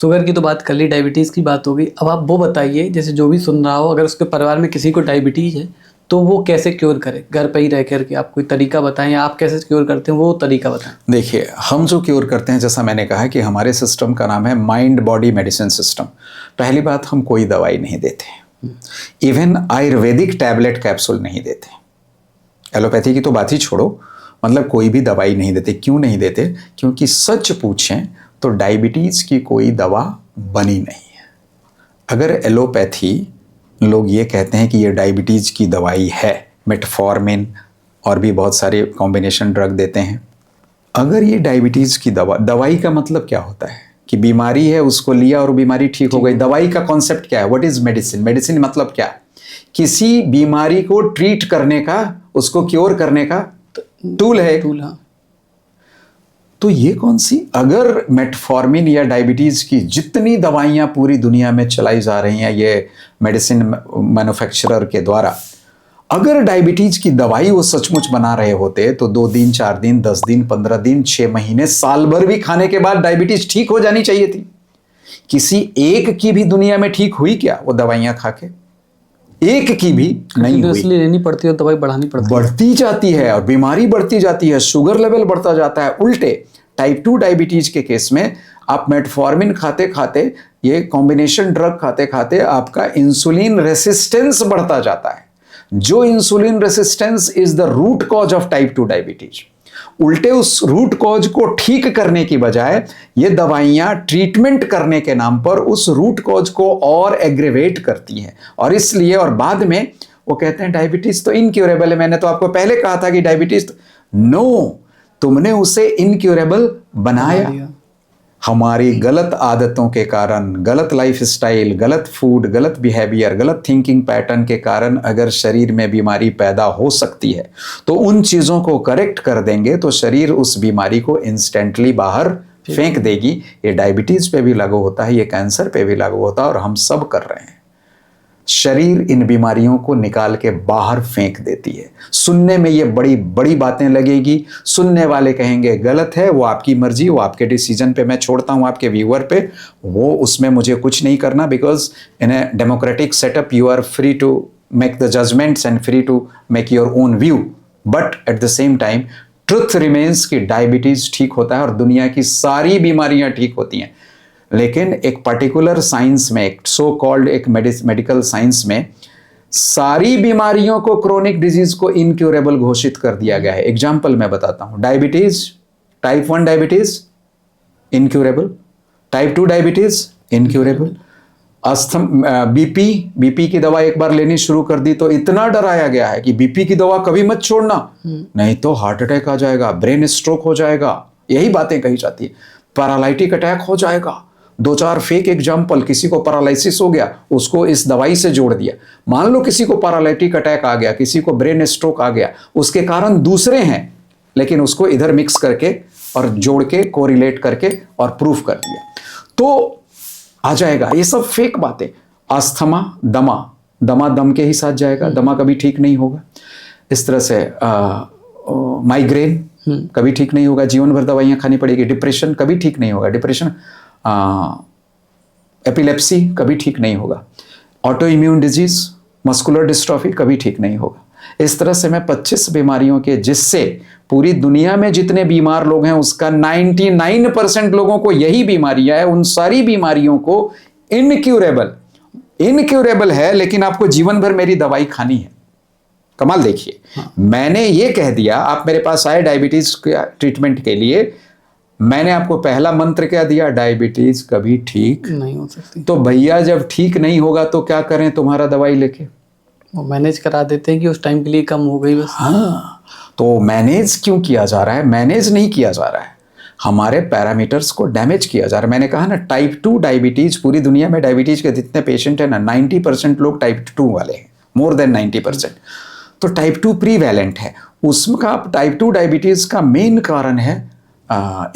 Sugar की तो बात कर ली, डायबिटीज़ की बात हो गई। अब आप वो बताइए, जैसे जो भी सुन रहा हो, अगर उसके परिवार में किसी को डायबिटीज़ है तो वो कैसे क्योर करे? घर पे ही रह कर के आप कोई तरीका बताएं, या आप कैसे क्योर करते हैं वो तरीका बताएं। देखिए, हम जो क्योर करते हैं, जैसा मैंने कहा कि हमारे सिस्टम का नाम है माइंड बॉडी मेडिसिन सिस्टम। पहली बात, हम कोई दवाई नहीं देते, इवन आयुर्वेदिक टैबलेट कैप्सूल नहीं देते। एलोपैथी की तो बात ही छोड़ो, मतलब कोई भी दवाई नहीं देते। क्यों नहीं देते? क्योंकि सच पूछें तो डायबिटीज़ की कोई दवा बनी नहीं है। अगर एलोपैथी लोग ये कहते हैं कि ये डायबिटीज़ की दवाई है, मेटफॉर्मिन और भी बहुत सारे कॉम्बिनेशन ड्रग देते हैं। अगर ये डायबिटीज़ की दवाई का मतलब क्या होता है कि बीमारी है, उसको लिया और बीमारी ठीक हो गई। दवाई का कॉन्सेप्ट क्या है? What is medicine? मेडिसिन मतलब क्या? किसी बीमारी को ट्रीट करने का, उसको क्योर करने का टूल है। तो ये कौन सी, अगर मेटफॉर्मिन या डायबिटीज की जितनी दवाइयां पूरी दुनिया में चलाई जा रही हैं ये मेडिसिन मैन्युफैक्चरर के द्वारा, अगर डायबिटीज की दवाई वो सचमुच बना रहे होते तो 2 दिन, 4 दिन, 10 दिन, 15 दिन, 6 महीने, साल भर भी खाने के बाद डायबिटीज ठीक हो जानी चाहिए थी। किसी एक की भी दुनिया में ठीक हुई क्या वो दवाइयां खा के? एक की भी नहीं हुई। लेनी पड़ती है, दवाई बढ़ानी पड़ती है, बढ़ती जाती है और बीमारी बढ़ती जाती है, शुगर लेवल बढ़ता जाता है। उल्टे टाइप 2 डायबिटीज के केस में आप मेटफॉर्मिन खाते खाते, ये कॉम्बिनेशन ड्रग खाते खाते आपका इंसुलिन रेसिस्टेंस बढ़ता जाता है। जो insulin resistance is the root cause of type 2 diabetes. उल्टे उस रूट कॉज को ठीक करने की बजाय ये दवाइयां ट्रीटमेंट करने के नाम पर उस रूट कॉज को और एग्रेवेट करती हैं, और इसलिए और बाद में वो कहते हैं डायबिटीज तो इनक्यूरेबल है। मैंने तो आपको पहले कहा था कि डायबिटीज नो, तुमने उसे इनक्यूरेबल बनाया। हमारी गलत आदतों के कारण, गलत लाइफस्टाइल, गलत फूड, गलत बिहेवियर, गलत थिंकिंग पैटर्न के कारण अगर शरीर में बीमारी पैदा हो सकती है तो उन चीज़ों को करेक्ट कर देंगे तो शरीर उस बीमारी को इंस्टेंटली बाहर फेंक देगी। ये डायबिटीज़ पे भी लागू होता है, ये कैंसर पे भी लागू होता है, और हम सब कर रहे हैं। शरीर इन बीमारियों को निकाल के बाहर फेंक देती है। सुनने में ये बड़ी बड़ी बातें लगेगी, सुनने वाले कहेंगे गलत है, वो आपकी मर्जी, वो आपके डिसीजन पे मैं छोड़ता हूं, आपके व्यूअर पे, वो उसमें मुझे कुछ नहीं करना। Because in a democratic setup you are free to make the judgments and free to make your own view, but at the same time truth remains कि डायबिटीज ठीक होता है और दुनिया की सारी बीमारियां ठीक होती हैं। लेकिन एक पर्टिकुलर साइंस में, एक सो कॉल्ड एक मेडिकल साइंस में, सारी बीमारियों को, क्रोनिक डिजीज को इनक्यूरेबल घोषित कर दिया गया है। एग्जाम्पल मैं बताता हूं, diabetes, type 1 diabetes incurable, type 2 diabetes incurable, BP की दवा एक बार लेनी शुरू कर दी तो इतना डराया गया है कि बीपी की दवा कभी मत छोड़ना, नहीं तो हार्ट अटैक आ जाएगा, ब्रेन स्ट्रोक हो जाएगा, यही बातें कही जाती है। पैरालाइटिक अटैक हो जाएगा। 2-4 फेक एग्जाम्पल, किसी को पैरालिसिस हो गया, उसको इस दवाई से जोड़ दिया। मान लो किसी को पैरालाइटिक अटैक आ गया, किसी को ब्रेन स्ट्रोक आ गया, उसके कारण दूसरे हैं, लेकिन उसको इधर मिक्स करके और जोड़ के कोरिलेट करके और प्रूफ कर दिया तो आ जाएगा। ये सब फेक बातें। अस्थमा, दमा दम के ही साथ जाएगा, दमा कभी ठीक नहीं होगा। इस तरह से माइग्रेन कभी ठीक नहीं होगा, जीवन भर दवाइयां खानी पड़ेगी। डिप्रेशन कभी ठीक नहीं होगा, डिप्रेशन, एपिलेप्सी कभी ठीक नहीं होगा। Auto immune disease, muscular dystrophy कभी ठीक नहीं होगा। इस तरह से मैं 25 बीमारियों के, जिससे पूरी दुनिया में जितने बीमार लोग हैं उसका 99% लोगों को यही बीमारियां है, उन सारी बीमारियों को इनक्यूरेबल है, लेकिन आपको जीवन भर मेरी दवाई खानी है। कमाल देखिए, मैंने ये कह दिया, आप मेरे पास आए डायबिटीज के ट्रीटमेंट के लिए, मैंने आपको पहला मंत्र क्या दिया? डायबिटीज कभी ठीक नहीं हो सकती। तो भैया जब ठीक नहीं होगा तो क्या करें तुम्हारा दवाई लेके? वो मैनेज करा देते हैं कि उस टाइम के लिए कम हो गई बस। हाँ, तो मैनेज क्यों किया जा रहा है? मैनेज नहीं किया जा रहा है, हमारे पैरामीटर्स को डैमेज किया जा रहा है। मैंने कहा ना, टाइप 2 डायबिटीज, पूरी दुनिया में डायबिटीज के जितने पेशेंट हैं ना, 90% लोग टाइप 2 वाले हैं, मोर देन 90%। तो टाइप 2 प्रीवैलेंट है। उसका टाइप 2 डायबिटीज का मेन कारण है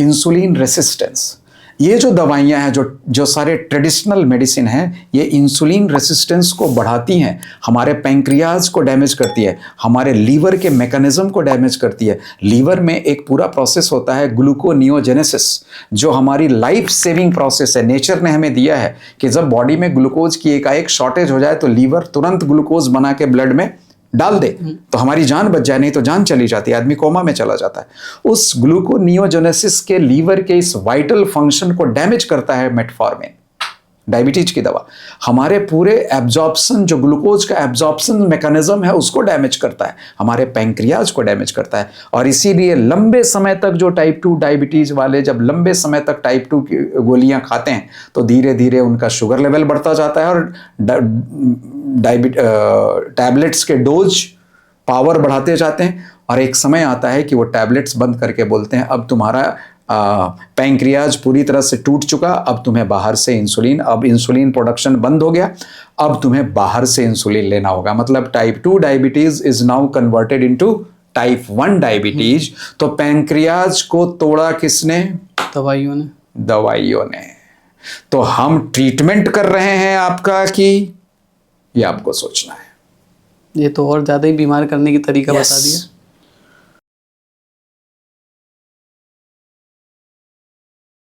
इंसुलिन रेसिस्टेंस। ये जो दवाइयाँ हैं, जो सारे ट्रेडिशनल मेडिसिन हैं, ये इंसुलिन रेसिस्टेंस को बढ़ाती हैं, हमारे पैंक्रियाज को डैमेज करती है, हमारे लीवर के मैकेनिज्म को डैमेज करती है। लीवर में एक पूरा प्रोसेस होता है ग्लूकोनियोजेनेसिस, जो हमारी लाइफ सेविंग प्रोसेस है। नेचर ने हमें दिया है कि जब बॉडी में ग्लूकोज की एकाएक शॉर्टेज हो जाए तो लीवर तुरंत ग्लूकोज बना के ब्लड में डाल दे तो हमारी जान बच जाए, नहीं तो जान चली जाती है, आदमी कोमा में चला जाता है। उस ग्लूकोनियोजेनेसिस के लीवर के इस वाइटल फंक्शन को डैमेज करता है मेटफॉर्मिन, डायबिटीज की दवा। हमारे पूरे एब्जॉर्प्शन, जो ग्लूकोज का एब्जॉर्प्शन मैकेनिज्म है, उसको डैमेज करता है, हमारे पैंक्रियाज को डैमेज करता है। और इसीलिए लंबे समय तक जो टाइप 2 डायबिटीज वाले जब लंबे समय तक टाइप 2 की गोलियां खाते हैं तो धीरे धीरे उनका शुगर लेवल बढ़ता जाता है और टैबलेट्स के डोज पावर बढ़ाते जाते हैं। और एक समय आता है कि वो टैबलेट्स बंद करके बोलते हैं अब तुम्हारा पैंक्रियाज पूरी तरह से टूट चुका, अब तुम्हें बाहर से इंसुलिन, अब इंसुलिन प्रोडक्शन बंद हो गया, अब तुम्हें बाहर से इंसुलिन लेना होगा। मतलब type 2 diabetes is now converted into type 1 diabetes. तो पैंक्रियाज को तोड़ा किसने? दवाइयों ने। तो हम ट्रीटमेंट कर रहे हैं आपका कि ये आपको सोचना है। ये तो और ज्यादा ही बीमार करने की तरीका बता दिया।